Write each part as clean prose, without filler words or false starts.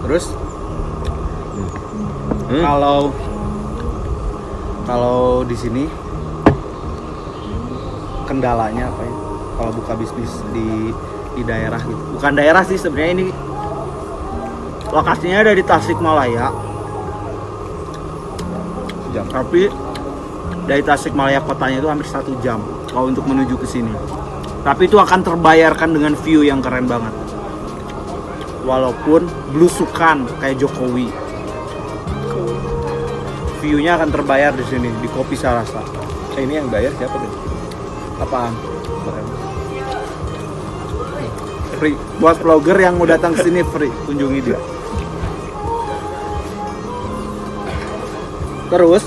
Terus kalau di sini kendalanya apa ya? Kalau buka bisnis di daerah gitu. Bukan daerah sih sebenarnya, ini lokasinya ada di Tasikmalaya. Jam. Tapi dari Tasikmalaya kotanya itu hampir 1 jam kalau untuk menuju ke sini. Tapi itu akan terbayarkan dengan view yang keren banget. Walaupun blusukan kayak Jokowi, view-nya akan terbayar di sini di Kopi Sarasa. Ini yang bayar siapa tuh? Apaan? Free. Buat vlogger yang mau datang ke sini free, kunjungi dia. Terus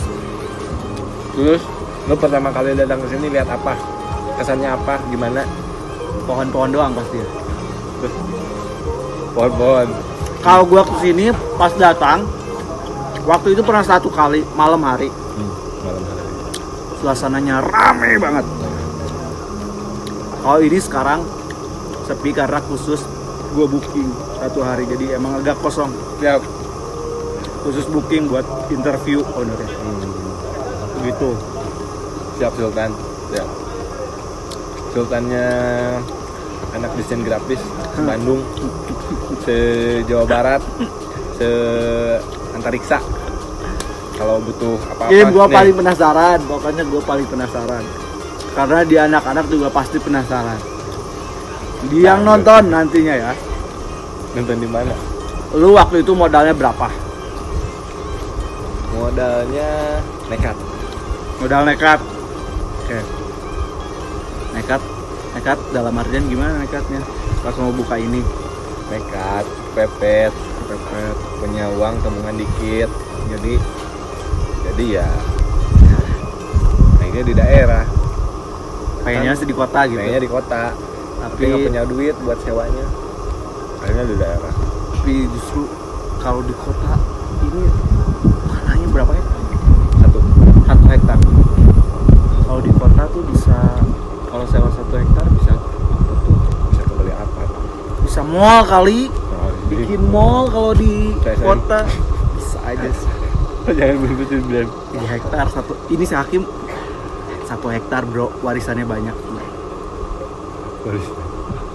Lu pertama kali datang ke sini lihat apa? Kesannya apa? Gimana? pohon-pohon doang pasti. Pohon-pohon. Kalau gua kesini pas datang, waktu itu pernah 1 kali malam hari. Malam hari. Suasananya rame banget. Kalau ini sekarang sepi karena khusus gua booking 1 hari, jadi emang agak kosong. Siap. Khusus booking buat interview ownernya. Begitu. Siap Sultan. Siap. Sultannya anak desain grafis Bandung, se-Jawa Barat, se-antariksa. Kalau butuh apa-apa Game gua paling penasaran, pokoknya gua paling penasaran. Karena di anak-anak juga pasti penasaran. Dia yang nonton nantinya ya. Nonton di mana? Lu waktu itu modalnya berapa? Modalnya nekat. Modal nekat. Oke. Nekat dalam artian gimana nekatnya? Pas mau buka ini. Nekat, pepet, punya uang tabungan dikit. Jadi ya kayaknya di daerah. Pengennya sih di kota gitu. Kayaknya di kota. Tapi nggak punya duit buat sewanya. Kayaknya di daerah. Tapi justru kalau di kota ini tanahnya berapa ya? 1 hektar. Kalau di kota tuh bisa, kalau sewa 1 hektar bisa apa tuh? Bisa kebeli apa? Bisa mall kali. Oh, Bikin mall kalau di Saya- kota bisa aja sih. Jangan begitu bilang. 1 hektar satu. Ini si Hakim 1 hektar bro, warisannya banyak.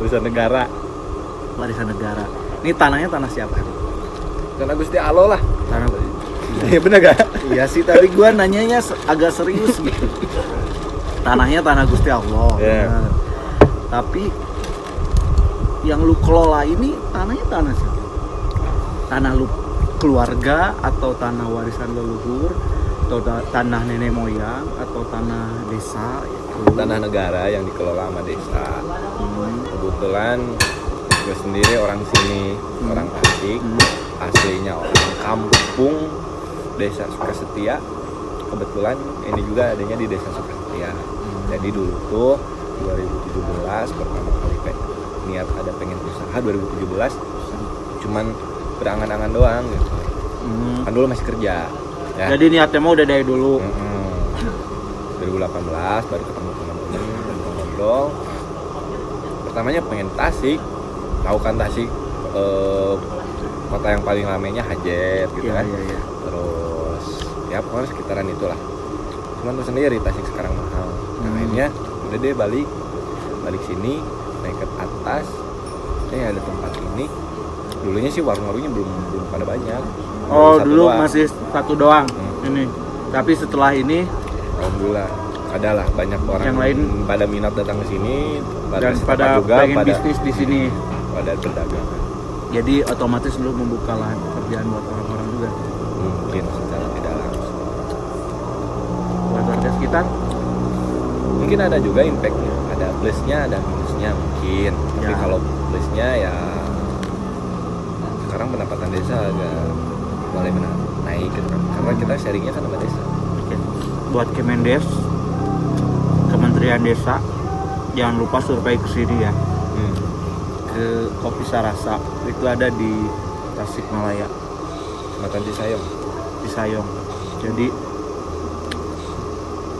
Tulisan negara. Warisan negara. Ini tanahnya tanah siapa? Karena Gusti Alo lah. Tanah. Iya bener gak? Iya sih, tapi gua nanyanya agak serius gitu. Tanahnya tanah Gusti Allah. Yeah. Benar. Tapi yang lu kelola ini tanahnya tanah siapa? Tanah lu keluarga atau tanah warisan leluhur atau tanah nenek moyang atau tanah desa itu? Tanah negara yang dikelola sama desa. Kebetulan gue sendiri orang sini, orang Tasik, aslinya orang kampung Desa Sukasetia. Kebetulan ini juga adanya di Desa Sukasetia. Jadi dulu tuh 2017 pertama kali niat ada pengen usaha 2017, cuman berangan-angan doang gitu. Kan dulu masih kerja. Ya. Jadi niatnya mau udah dari dulu. 2018 baru ketemu teman-teman dan ngobrol. Pertamanya pengen Tasik, tahu kan Tasik kota yang paling ramainya Hajet gitu kan. Iya. Terus ya pokoknya sekitaran itulah. Cuman tuh sendiri Tasik sekarang mahal. Nah, akhirnya udah deh balik sini, naik ke atas. Ada tempat ini. Dulunya sih warung-warungnya belum pada banyak. Oh, Satu dulu doang. masih 1 doang ini. Tapi setelah ini Alhamdulillah adalah banyak orang yang lain pada minat datang ke sini dan setempat pada juga pengen bisnis di sini. pada berdagang Jadi otomatis lu membuka lahan pekerjaan buat orang-orang juga. mungkin secara tidak langsung. Buat warga sekitar. Mungkin ada juga impactnya, ada plusnya ada minusnya mungkin. Tapi Ya. kalau plusnya ya sekarang pendapatan desa agak mulai naik gitu kan. Karena kita sharingnya kan sama desa. Oke. Buat Kemendes, Kementerian Desa, jangan lupa survei ke sini ya. Ke Kopi Sarasa, itu ada di Tasikmalaya, Kecamatan Cisayong. di Sayong. Jadi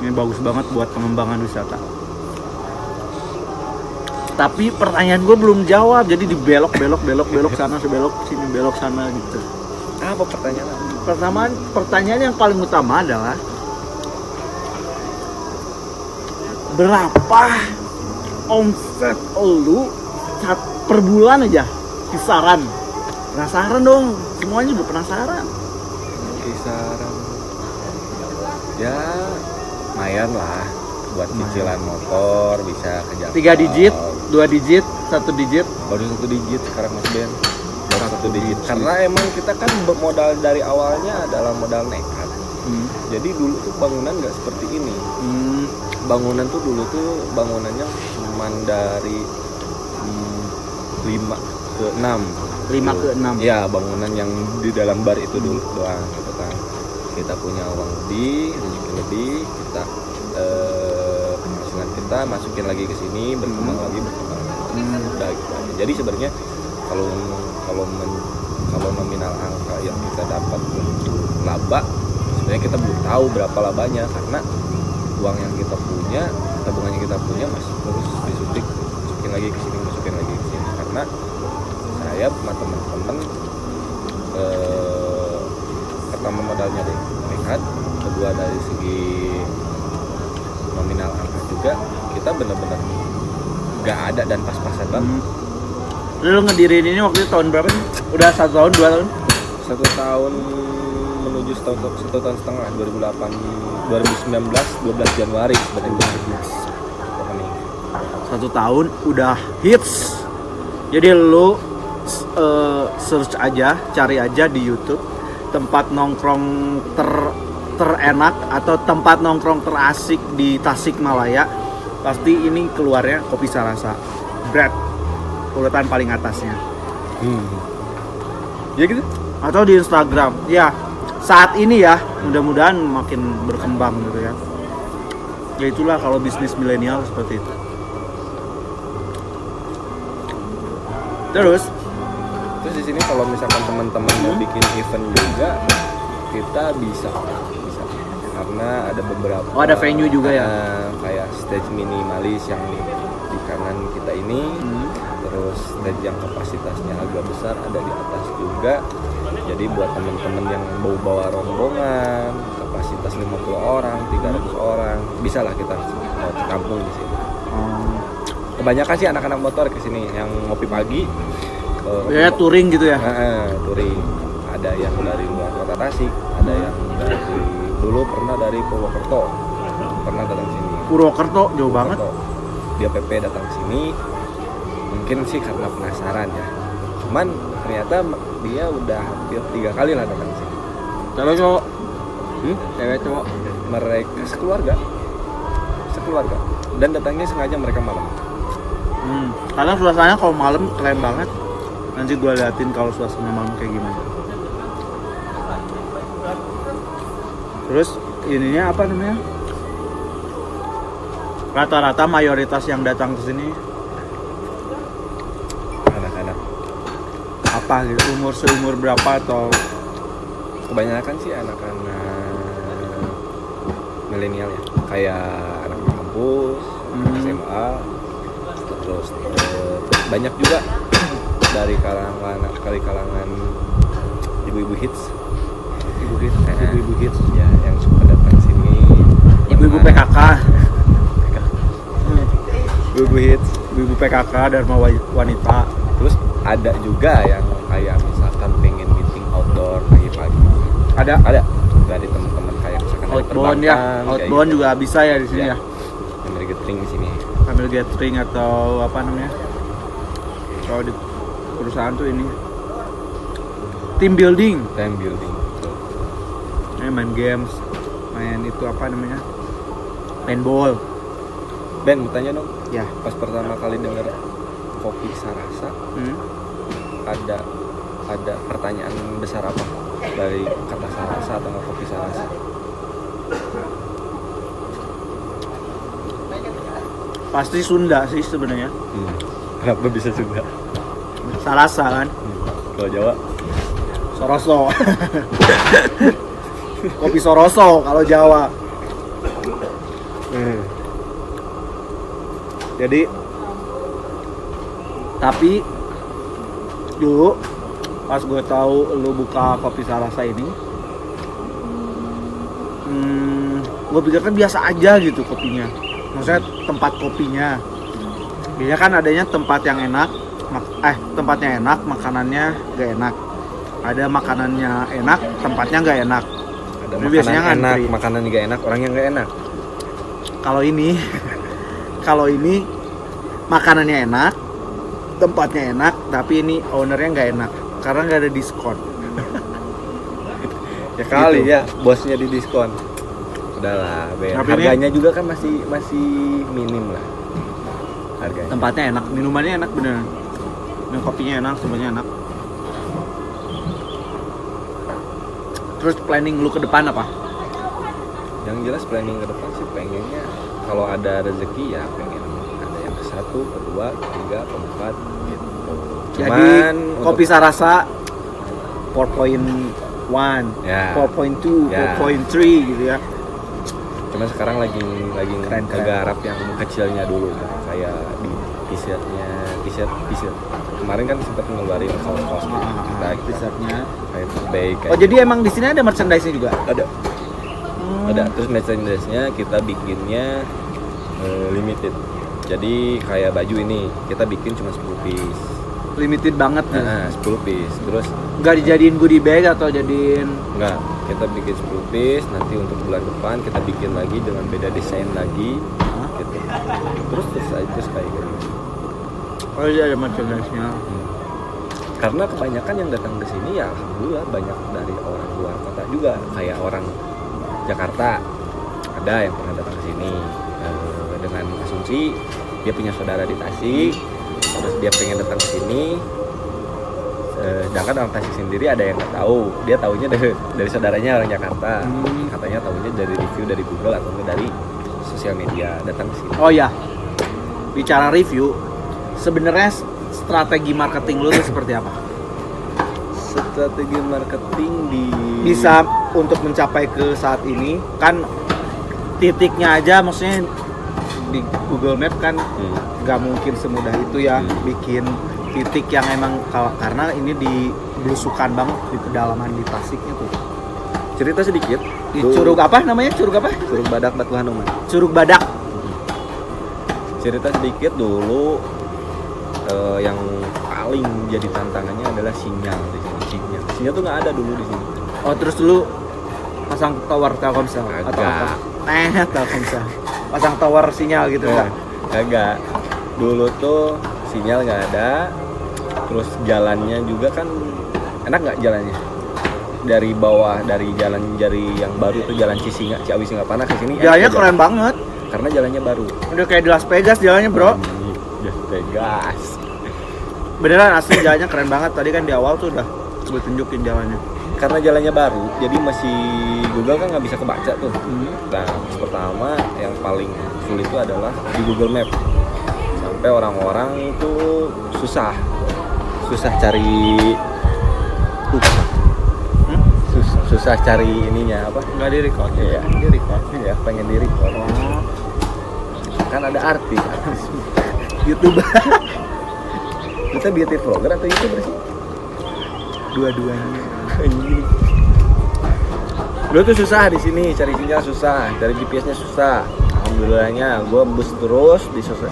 ini bagus banget buat pengembangan wisata. Tapi pertanyaan gue belum jawab, jadi dibelok sana, sebelok sini, belok sana gitu. Apa pertanyaan? Pertanyaan yang paling utama adalah berapa omset lu per bulan aja? Kisaran. Penasaran dong, semuanya udah penasaran. Kisaran ya lumayan lah buat cicilan motor, bisa ke Jakarta. 3 digit, 2 digit, 1 digit. Baru 1 digit sekarang Mas Ben. Baru 1 digit. Karena emang kita kan bermodal dari awalnya adalah modal nekat. Jadi dulu tuh bangunan nggak seperti ini. Bangunan tuh dulu tuh bangunannya cuma dari 5 ke 6. 5 ke 6. Ya, bangunan yang di dalam bar itu dulu doang gitu kan. Kita punya uang lebih, rezeki lebih, kita penghasilan kita masukin lagi ke sini, berkembang lagi. Udah gitu aja. Jadi sebenarnya kalau nominal angka yang kita dapat untuk laba, sebenarnya kita belum tahu berapa labanya, karena uang yang kita punya, tabungan yang kita punya masih terus disuntik, masukin lagi ke sini. Karena saya sama teman-teman pertama modalnya nekat, kedua dari segi nominal angka juga kita benar-benar nggak ada dan pas-pasan banget. Lu ngedirin ini waktu itu tahun berapa nih? Udah 1 tahun, 2 tahun? 1 tahun menuju 1 tahun setengah, 2019 12 Januari sebenarnya. 1 tahun udah hits. Jadi lu search aja, cari aja di YouTube tempat nongkrong terenak atau tempat nongkrong terasik di Tasikmalaya. Pasti ini keluarnya Kopi Sarasa, Brad, urutan paling atasnya. Ya gitu. Atau di Instagram. Ya, saat ini ya, mudah-mudahan makin berkembang gitu ya. Ya itulah kalau bisnis milenial seperti itu. Terus di sini kalau misalkan teman-teman mau bikin event juga, kita bisa karena ada beberapa. Oh, ada venue juga ya? Kayak stage minimalis yang di kanan kita ini, terus stage yang kapasitasnya agak besar ada di atas juga. Jadi buat teman-teman yang mau bawa rombongan, kapasitas 50 orang, 300 orang, bisa lah kita kampung di sini. Kebanyakan sih anak-anak motor ke sini yang ngopi pagi. Ya touring gitu ya? Touring. Ada yang dari luar kota Tasik, ada yang dari dulu pernah dari Purwokerto, pernah datang sini. Purwokerto jauh banget. Dia PP datang sini, mungkin sih karena penasaran ya. Cuman ternyata dia udah hampir 3 kali lah datang sini. Cewek cowok? Cewek cowok? Mereka sekeluarga, dan datangnya sengaja mereka malam. Karena suasananya kalau malam keren banget. Nanti gue liatin kalau suasana malam kayak gimana. Terus ininya apa namanya? Rata-rata mayoritas yang datang ke sini Anak-anak. Apa gitu? Seumur berapa atau? Kebanyakan sih anak-anak milenial ya. Kayak anak kampus, SMA, terus banyak juga dari kalangan ibu-ibu hits ya yang suka datang sini, ibu-ibu PKK, ibu-ibu PKK Dharma Wanita. Terus ada juga yang kayak misalkan pengen meeting outdoor pagi-pagi, ada dari teman-teman kayak misalkan outbound ya, outbound gitu. Juga bisa ya di sini ya. Ambil gathering di sini. Ambil gathering atau apa namanya? Kalau di perusahaan tuh ini team building. Main games, main itu apa namanya? Paintball. Ben, bertanya dong. Ya. Pas pertama kali dengar Kopi Sarasa, ada pertanyaan besar apa dari kata Sarasa atau nggak Kopi Sarasa? Pasti Sunda sih sebenarnya. Kenapa bisa Sunda? Sarasa kan? Kalau Jawa? Soroso. Kopi Soroso kalau Jawa. Jadi Tapi dulu pas gue tahu lu buka kopi Sarasa ini, gue pikir kan biasa aja gitu kopinya. Maksudnya tempat kopinya. Biasanya kan adanya tempat yang enak, tempatnya enak, makanannya gak enak. Ada makanannya enak, tempatnya gak enak. Ada Ini biasanya makanan enak, ngantri. makanan gak enak, orangnya gak enak. Kalau ini makanannya enak, tempatnya enak, tapi ini ownernya nggak enak karena nggak ada diskon. Ya kali Gitu. ya, bosnya di diskon. Udahlah, Tapi harganya juga kan masih minim lah. Harganya. Tempatnya enak, minumannya enak beneran. Kopinya enak, semuanya enak. Terus planning lu ke depan apa? Yang jelas planning ke depan sih pengennya kalau ada rezeki ya pengen ada yang ke 1, ke 2, 3, ke 4 gitu. Jadi untuk- kopi Sarasa 4.1, Ya. 4.2, Ya. 4.3 gitu ya. Cuman sekarang lagi Keren. ngegarap yang kecilnya dulu kan. Kayak di t-shirt kemarin kan sempat ngeluarin kaos kita gitu. T-shirtnya. Kayak baik Oh jadi emang di sini ada merchandise-nya juga? ada terus merchandise-nya kita bikinnya limited. Jadi kayak baju ini kita bikin cuma 10 piece. Limited banget nih. 10 piece. Terus Nggak dijadiin goodie bag atau jadiin enggak, kita bikin 10 piece, nanti untuk bulan depan kita bikin lagi dengan beda desain lagi gitu. Terus kayak gitu. oh iya ada merchandise-nya. Karena kebanyakan yang datang ke sini ya alhamdulillah banyak dari orang luar kota juga, kayak orang Jakarta ada yang pernah datang ke sini dengan asumsi dia punya saudara di Tasik, terus dia pengen datang ke sini. Sedangkan orang Tasik sendiri ada yang nggak tahu, dia taunya dari saudaranya orang Jakarta, katanya taunya dari review dari Google atau dari sosial media datang ke sini. Oh iya, bicara review, sebenarnya strategi marketing lu tuh seperti apa? Strategi marketing Bisa untuk mencapai ke saat ini kan titiknya aja, maksudnya di Google Map kan nggak mungkin semudah itu ya bikin titik yang emang karena ini di belusukan banget di pedalaman di Tasiknya tuh. cerita sedikit Di Curug apa namanya? Curug apa? Curug Badak Batu Hanuman. Curug Badak. Cerita sedikit dulu, yang paling jadi tantangannya adalah sinyal di sini. Sinyal tuh nggak ada dulu di sini. Oh terus dulu pasang tower Telkomsel atau Agak. apa? Telkomsel. Pasang tower sinyal gitu enggak? Agak. Dulu tuh sinyal nggak ada, terus jalannya juga kan enak nggak jalannya? Dari bawah, dari yang baru tuh jalan Ciawi Singaparna ke sini. Jalannya enak keren banget. karena jalannya baru. Udah kayak di Las Vegas jalannya, bro. Las Vegas. Beneran asli jalannya keren banget. Tadi kan di awal tuh udah gue tunjukin jalannya. Karena jalannya baru, jadi masih Google kan nggak bisa kebaca tuh. Nah, pertama yang paling sulit itu adalah di Google Map. Sampai orang-orang itu susah cari susah cari ininya apa? Nggak di record. Iya, di record. Ya, pengen di record. Oh, Kan ada artis. YouTube. Kita beauty vlogger atau YouTuber sih? Dua-duanya. Dulu tuh susah di sini, cari sinyal susah, cari GPS-nya susah. Alhamdulillahnya, gue boost terus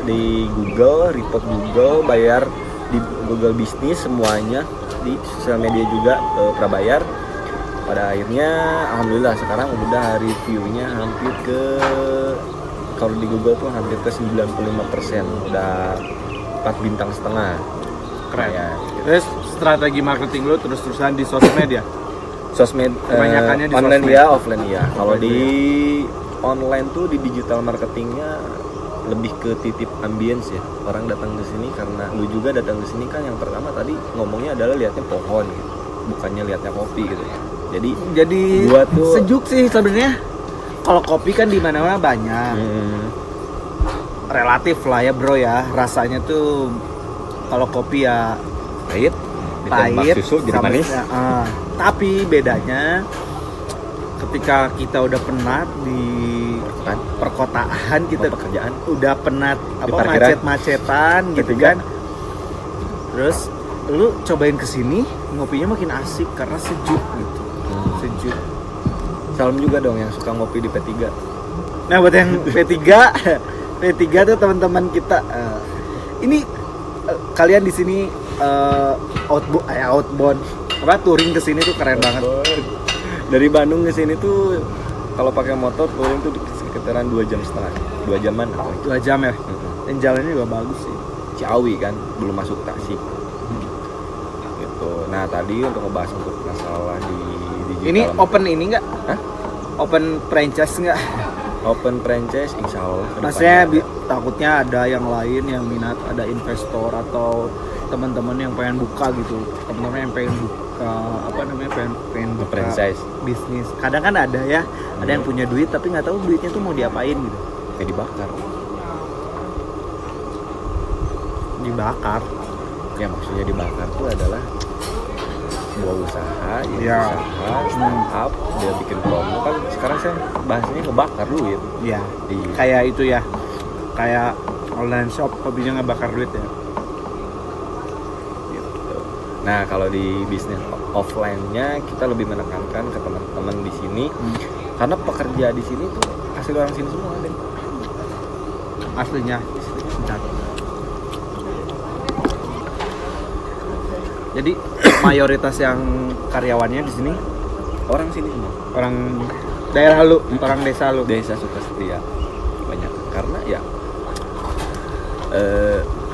di Google, report Google, bayar di Google Bisnis semuanya, di sosial media juga prabayar. Pada akhirnya, alhamdulillah sekarang udah reviewnya hampir ke, kalau di Google tuh hampir ke 95%, udah 4,5 bintang. Keren. Ya, Terus strategi marketing lu terus-terusan di sosmed ya? sosmed Kebanyakannya di online sosmed. ya, offline ya. Kalau Offline di online tuh di digital marketingnya lebih ke titip ambience ya. Orang datang ke sini karena lu juga datang ke sini kan yang pertama tadi ngomongnya adalah lihatnya pohon gitu, bukannya lihatnya kopi gitu. Jadi Gua tuh- sejuk sih sebenarnya. Kalau kopi kan di mana-mana banyak. Relatif lah ya, bro ya. Rasanya tuh kalau kopi ya Pahit, ditambah pahit susu jadi sama- manis. tapi bedanya ketika kita udah penat di Kan? perkotaan, kita Pekerjaan. udah penat Di apa parkiran. macet-macetan gitu Ketiga. kan. Terus lu cobain kesini, ngopinya makin asik karena sejuk gitu. Sejuk. Salam juga dong yang suka ngopi di P3. Nah buat yang P3 P3 tuh teman-teman kita. Ini kalian di sini outbound apa touring ke sini tuh keren banget. Dari Bandung ke sini tuh kalau pakai motor touring tuh sekitaran 2,5 jam. 2 jaman apa itu? 2 jam ya. Dan jalannya juga bagus sih. Ciawi kan, belum masuk Tasik. Gitu. Nah, tadi untuk ngebahas untuk masalah di digital. Ini open ini enggak? Hah? Open franchise enggak? Open franchise insya Allah. Maksudnya takutnya ada yang lain yang minat, ada investor atau teman-teman yang pengen buka gitu, teman-teman yang pengen buka apa namanya pengen buka franchise bisnis. Kadang kan ada ya, ada yang punya duit tapi nggak tahu duitnya tuh mau diapain gitu. Kayak Dibakar. Ya maksudnya dibakar tuh adalah sebuah usaha, ya. Usaha startup dia bikin promo kan sekarang saya bahasanya ngebakar duit. Ya. Kayak itu ya, kayak online shop hobinya ngebakar duit ya. Nah, kalau di bisnis offline-nya kita lebih menekankan ke teman-teman di sini karena pekerja di sini tuh asli orang sini semua deh. Aslinya. Jadi mayoritas yang karyawannya di sini orang sini semua. Orang daerah lu, orang desa lu. Desa Sukasetia banyak karena ya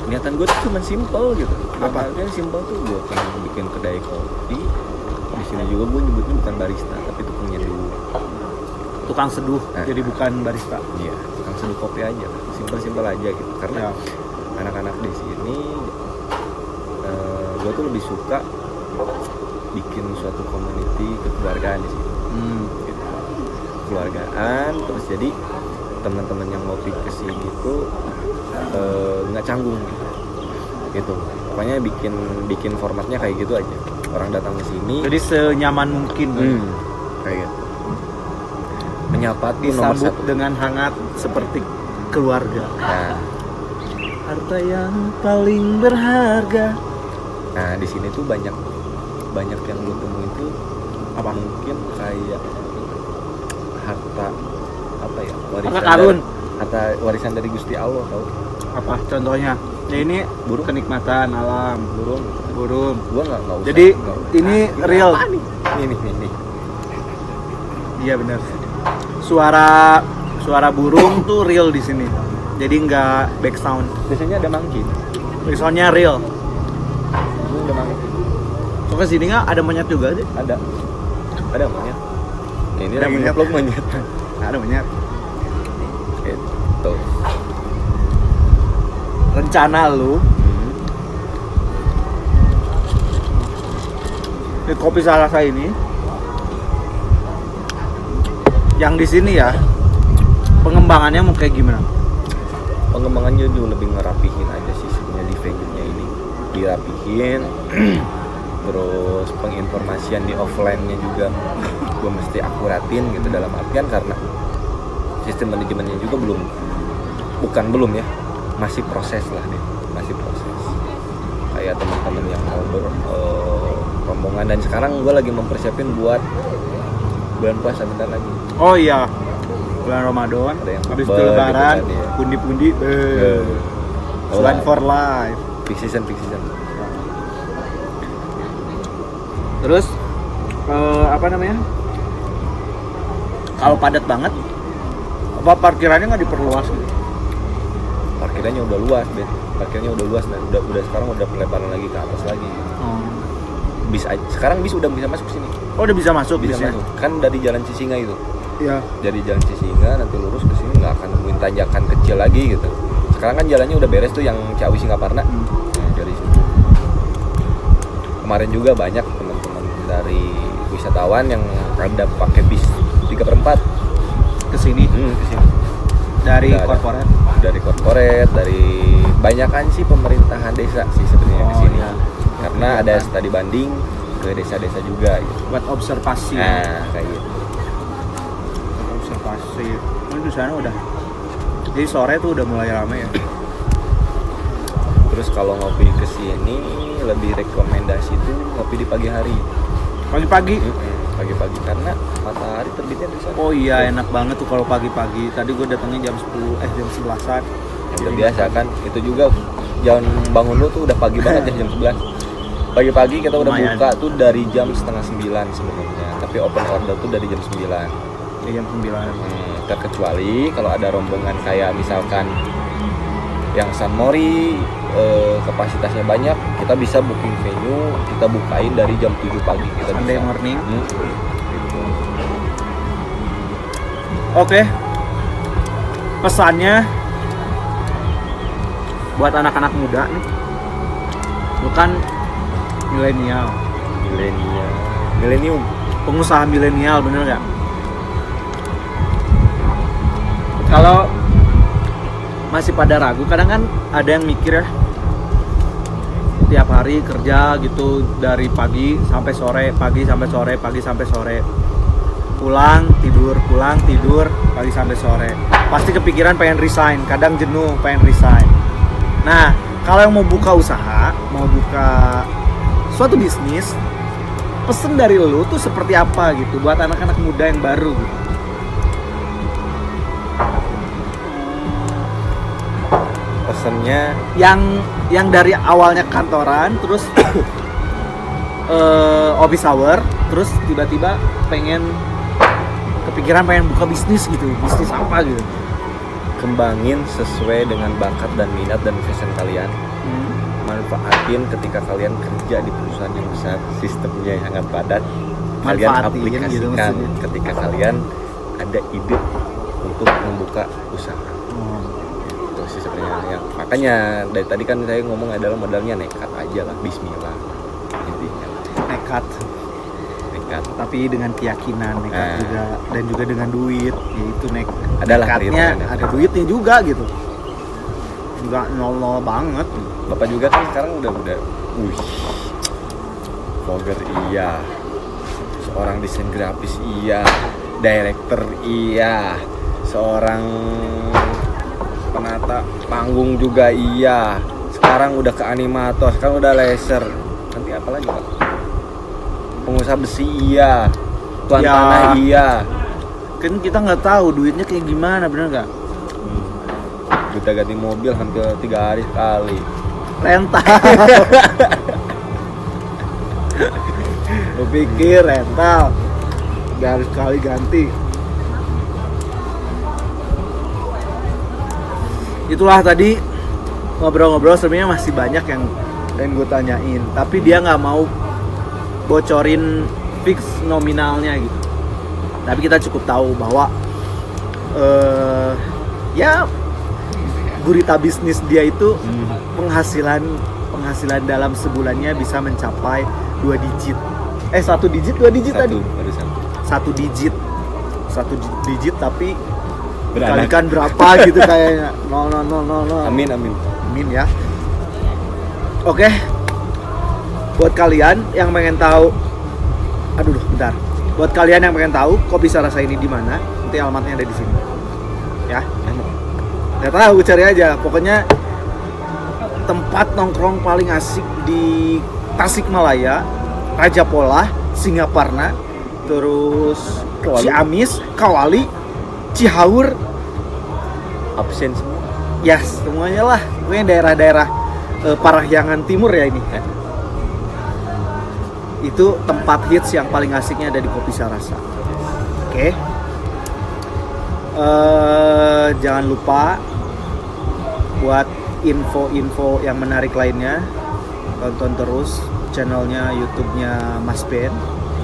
niatan gue tuh cuma simple gitu. Apa? Yang simple tuh gue pengen bikin kedai kopi. Di sini juga gue nyebutnya bukan barista tapi tukang nyeduh. Tukang seduh, jadi bukan barista. Iya, tukang seduh kopi aja. Simpel-simpel aja gitu. Karena anak-anak di sini gue tuh lebih suka bikin suatu community kekeluargaan di sini. Gitu. Keluargaan terus jadi teman-teman yang ngopi ke sini gitu nggak canggung gitu. Pokoknya bikin formatnya kayak gitu aja. Orang datang ke sini jadi senyaman mungkin kayak gitu. Menyapa tuh nomor disambut 1 dengan hangat seperti keluarga. Nah, Harta yang paling berharga. nah di sini tuh banyak yang gue temuin tuh apa mungkin kayak harta apa ya warisan dari Gusti Allah tau. Apa contohnya? Ya ini Burung. kenikmatan alam, burung. Gua nggak usah. Jadi ini real. Ini. Iya benar. Suara burung tuh real di sini. Jadi nggak back sound. Biasanya ada mangkin. Back soundnya real. Ini ada mangkin. So ke sini nggak ada monyet juga sih? Ada monyet. Nah, ini Ada lagi monyet. ngeplok monyet. Ada monyet. Itu. Rencana lu di kopi Salasa ini yang di sini ya pengembangannya mau kayak gimana? Pengembangannya juga lebih ngerapihin aja sih sebenarnya di venue-nya ini. Dirapihin. Terus penginformasian di offline-nya juga gue mesti akuratin gitu dalam artian karena sistem manajemennya juga belum ya, masih proses lah deh, kayak teman-teman yang mau rombongan dan sekarang gue lagi mempersiapin buat bulan puasa bentar lagi. Oh iya, bulan Ramadan, habis itu lebaran, gitu kan, ya. pundi-pundi, one for life. Peak season. Terus apa namanya? Kalau padat banget, apa parkirannya nggak diperluas gitu? Parkirannya udah luas, Ben. Dan udah sekarang udah pelebaran lagi ke atas lagi. Sekarang bis udah bisa masuk sini. Oh, udah bisa masuk Bisa bisnya? masuk. Kan dari Jalan Cisinga itu. Iya. Dari Jalan Cisinga nanti lurus ke sini nggak akan nemuin tanjakan kecil lagi gitu. Sekarang kan jalannya udah beres tuh yang Ciawi Singaparna. Nah, dari situ. Kemarin juga banyak teman-teman dari wisatawan yang ada pakai bis 3/4 Ke sini dari korporat. Dari banyakan sih pemerintahan desa sih sebenarnya ke sini. Iya. Karena ada studi banding ke desa-desa juga gitu. Buat observasi. Nah, kayak gitu. Observasi. Ini di sana udah. Jadi sore tuh udah mulai ramai ya. Terus kalau ngopi ke sini lebih rekomendasi tuh ngopi di pagi hari. Pagi-pagi. Pagi-pagi karena matahari terbitnya di sana. Oh iya, enak banget tuh kalau pagi-pagi. Tadi gue datangnya jam 11-an. Udah biasa kan. Itu juga jam bangun lu tuh udah pagi banget ya, jam 11. Pagi-pagi kita udah Lumayan. buka tuh dari jam 8:30 sebenarnya. Tapi open order tuh dari jam 9. Ya, jam 9. Terkecuali kalau ada rombongan kayak misalkan yang San Mori, kapasitasnya banyak, kita bisa booking venue, kita bukain dari jam 7 pagi kita Sunday bisa. morning. Gitu. Oke. Pesannya buat anak-anak muda nih. Bukan milenial, Milenium. pengusaha milenial, bener nggak? Kalau masih pada ragu, kadang kan ada yang mikir ya, tiap hari kerja gitu dari pagi sampai sore, pagi sampai sore, pagi sampai sore, pulang tidur, pagi sampai sore, pasti kepikiran pengen resign, kadang jenuh pengen resign. Nah, kalau yang mau buka usaha, mau buka suatu bisnis, pesen dari lu tuh seperti apa gitu buat anak-anak muda yang baru gitu. Pesennya yang dari awalnya kantoran terus office hour, terus tiba-tiba kepikiran pengen buka bisnis gitu, bisnis apa gitu. kembangin sesuai dengan bakat dan minat dan passion kalian. Manfaatin ketika kalian kerja di perusahaan yang besar, sistemnya yang sangat padat. Kalian Manfaatin gitu aplikasikan maksudnya. ketika kalian ada ide untuk membuka usaha. Itu sih sebenarnya yang makanya dari tadi kan saya ngomong adalah modalnya nekat aja lah, bismillah intinya. Nekat, tapi dengan keyakinan, nekat Nah. juga, dan juga dengan duit, yaitu Adalah nekatnya kriteria. ada duitnya juga gitu, nggak nol banget. Bapak juga kan sekarang udah vlogger iya, seorang desain grafis iya, director iya, seorang penata panggung juga iya, sekarang udah ke animator, sekarang udah laser, nanti apa lagi Pak? Pengusaha besi iya, tuan Ya. tanah iya. Kan kita nggak tahu duitnya kayak gimana, bener nggak? Kita ganti mobil hampir 3 hari sekali. Rental. Lu pikir rental nggak harus sekali ganti. Itulah tadi ngobrol-ngobrol, sebenarnya masih banyak yang pengen gue tanyain, tapi dia nggak mau bocorin fix nominalnya gitu. Tapi kita cukup tahu bahwa ya gurita bisnis dia itu penghasilan dalam sebulannya bisa mencapai 2 digit. 1 digit, 2 digit tadi. Baru satu. 1 digit. 1 digit tapi Beranak. dikalikan berapa gitu kayaknya. No. Amin. Amin ya. Oke. Buat kalian yang pengen tahu, bentar. Buat kalian yang pengen tahu Kopi Sarasa ini di mana, nanti alamatnya ada di sini. Ya. Nggak tahu, cari aja. Pokoknya tempat nongkrong paling asik di Tasikmalaya, Raja Polah, Singaparna, terus Kawali. Ciamis, Kawali, Cihaur, Absen semua. ya semuanya lah. Pokoknya daerah-daerah Parahyangan Timur ya ini. Itu tempat hits yang paling asiknya ada di Kopi Sarasa. Oke. Jangan lupa buat info-info yang menarik lainnya, tonton terus channelnya YouTube-nya Mas Ben,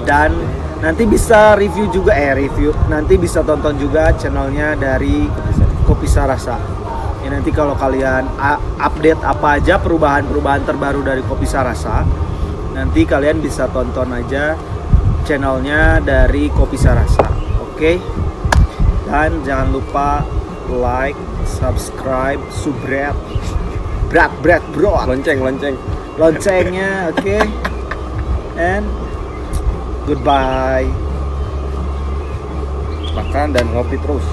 dan nanti bisa review juga nanti bisa tonton juga channelnya dari Kopi Sarasa. Ya, nanti kalau kalian update apa aja perubahan terbaru dari Kopi Sarasa, nanti kalian bisa tonton aja channelnya dari Kopi Sarasa. Oke? Dan jangan lupa like, subscribe, bro, loncengnya, oke? And goodbye. Makan dan ngopi terus.